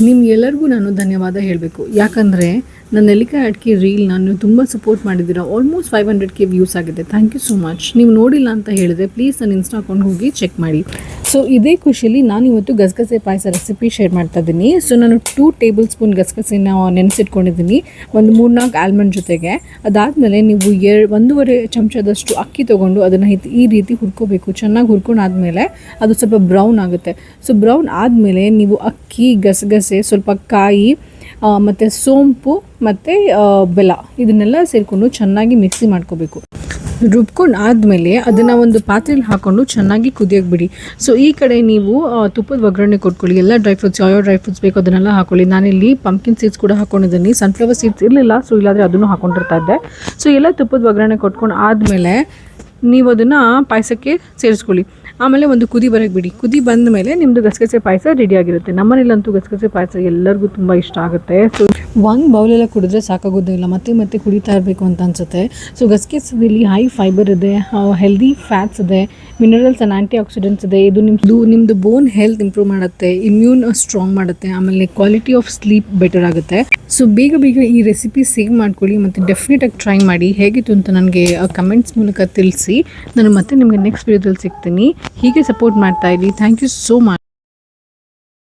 ನಿಮ್ಗೆಲ್ಲರಿಗೂ ನಾನು ಧನ್ಯವಾದ ಹೇಳಬೇಕು. ಯಾಕಂದರೆ ನನ್ನ ನೆಲ್ಲಿಕಾಯಿ ಅಡಿಕೆ ರೀಲ್ ನಾನು ತುಂಬ ಸಪೋರ್ಟ್ ಮಾಡಿದ್ದೀರಾ. ಆಲ್ಮೋಸ್ಟ್ 500K ವ್ಯೂಸ್ ಆಗಿದೆ. Thank you so much. ನೀವು ನೋಡಿಲ್ಲ ಅಂತ ಹೇಳಿದ್ರೆ ಪ್ಲೀಸ್ ನನ್ನ ಇನ್ಸ್ಟಾ ಅಕೌಂಟ್ ಹೋಗಿ ಚೆಕ್ ಮಾಡಿ. ಸೊ ಇದೇ ಖುಷಿಲಿ ನಾನು ಇವತ್ತು ಗಸಗಸೆ ಪಾಯಸ ರೆಸಿಪಿ ಶೇರ್ ಮಾಡ್ತಾ ಇದ್ದೀನಿ. ಸೊ ನಾನು 2 ಟೇಬಲ್ ಸ್ಪೂನ್ ಗಸಗಸೆನ ನೆನೆಸಿಟ್ಕೊಂಡಿದ್ದೀನಿ, ಒಂದು 3-4 ಆಲ್ಮಂಡ್ ಜೊತೆಗೆ. ಅದಾದಮೇಲೆ ನೀವು 1.5 ಚಮಚದಷ್ಟು ಅಕ್ಕಿ ತೊಗೊಂಡು ಅದನ್ನು ಈ ರೀತಿ ಹುರ್ಕೋಬೇಕು. ಚೆನ್ನಾಗಿ ಹುರ್ಕೊಂಡಾದ್ಮೇಲೆ ಅದು ಸ್ವಲ್ಪ ಬ್ರೌನ್ ಆಗುತ್ತೆ. ಸೊ ಬ್ರೌನ್ ಆದಮೇಲೆ ನೀವು ಅಕ್ಕಿ, ಗಸಗಸೆ, ಸ್ವಲ್ಪ ಕಾಯಿ ಮತ್ತು ಸೋಂಪು ಮತ್ತು ಬೆಲ್ಲ ಇದನ್ನೆಲ್ಲ ಸೇರಿಕೊಂಡು ಚೆನ್ನಾಗಿ ಮಿಕ್ಸಿ ಮಾಡ್ಕೋಬೇಕು. ರುಬ್ಕೊಂಡು ಆದಮೇಲೆ ಅದನ್ನು ಒಂದು ಪಾತ್ರೆಯಲ್ಲಿ ಹಾಕ್ಕೊಂಡು ಚೆನ್ನಾಗಿ ಕುದಿಯೋಕೆ ಬಿಡಿ. ಸೊ ಈ ಕಡೆ ನೀವು ತುಪ್ಪದ ಒಗ್ಗರಣೆ ಕೊಟ್ಕೊಳ್ಳಿ. ಎಲ್ಲ ಡ್ರೈ ಫ್ರೂಟ್ಸ್, ಯಾವ ಡ್ರೈ ಫ್ರೂಟ್ಸ್ ಬೇಕು ಅದನ್ನೆಲ್ಲ ಹಾಕ್ಕೊಳ್ಳಿ. ನಾನಿಲ್ಲಿ ಪಂಪ್ಕಿನ್ ಸೀಡ್ಸ್ ಕೂಡ ಹಾಕ್ಕೊಂಡಿದ್ದೀನಿ. ಸನ್ಫ್ಲವರ್ ಸೀಡ್ಸ್ ಇರಲಿಲ್ಲ, ಸೊ ಇಲ್ಲಾಂದರೆ ಅದನ್ನು ಹಾಕ್ಕೊಂಡಿರ್ತಾ ಇದ್ದೆ. ಸೊ ಎಲ್ಲ ತುಪ್ಪದ ಒಗ್ಗರಣೆ ಕೊಟ್ಕೊಂಡು ಆದಮೇಲೆ ನೀವು ಅದನ್ನು ಪಾಯಸಕ್ಕೆ ಸೇರಿಸ್ಕೊಳ್ಳಿ. ಆಮೇಲೆ ಒಂದು ಕುದಿ ಬರೋಕ್ಕೆ ಬಿಡಿ. ಕುದಿ ಬಂದ ಮೇಲೆ ನಿಮ್ಮದು ಗಸಗಸೆ ಪಾಯಸ ರೆಡಿಯಾಗಿರುತ್ತೆ. ನಮ್ಮನೇಲಂತೂ ಗಸಗಸೆ ಪಾಯಸ ಎಲ್ಲರಿಗೂ ತುಂಬ ಇಷ್ಟ ಆಗುತ್ತೆ. ಸೊ ಒಂದು ಬೌಲೆಲ್ಲ ಕುಡಿದ್ರೆ ಸಾಕಾಗೋದಿಲ್ಲ, ಮತ್ತೆ ಕುಡಿತಾ ಇರಬೇಕು ಅಂತ ಅನಿಸುತ್ತೆ. ಸೊ ಗಸಗಸೆಯಲ್ಲಿ ಹೈ ಫೈಬರ್ ಇದೆ, ಹೆಲ್ದಿ ಫ್ಯಾಟ್ಸ್ ಇದೆ, ಮಿನರಲ್ಸ್ ಆ್ಯಂಡ್ ಆ್ಯಂಟಿ ಆಕ್ಸಿಡೆಂಟ್ಸ್ ಇದೆ. ಇದು ನಿಮ್ಮದು ಬೋನ್ ಹೆಲ್ತ್ ಇಂಪ್ರೂವ್ ಮಾಡುತ್ತೆ, ಇಮ್ಯೂನ್ ಸ್ಟ್ರಾಂಗ್ ಮಾಡುತ್ತೆ, ಆಮೇಲೆ ಕ್ವಾಲಿಟಿ ಆಫ್ ಸ್ಲೀಪ್ ಬೆಟರ್ ಆಗುತ್ತೆ. ಸೊ ಬೇಗ ಈ ರೆಸಿಪಿ ಸೇವ್ ಮಾಡ್ಕೊಳ್ಳಿ ಮತ್ತು ಡೆಫಿನೆಟಾಗಿ ಟ್ರೈ ಮಾಡಿ. ಹೇಗಿತ್ತು ಅಂತ ನನಗೆ ಕಮೆಂಟ್ಸ್ ಮೂಲಕ ತಿಳಿಸಿ. ನಾನು ಮತ್ತೆ ನಿಮಗೆ ನೆಕ್ಸ್ಟ್ ವಿಡಿಯೋದಲ್ಲಿ ಸಿಗ್ತೀನಿ. ಹೀಗೆ ಸಪೋರ್ಟ್ ಮಾಡ್ತಾ ಇರಿ. Thank you so much.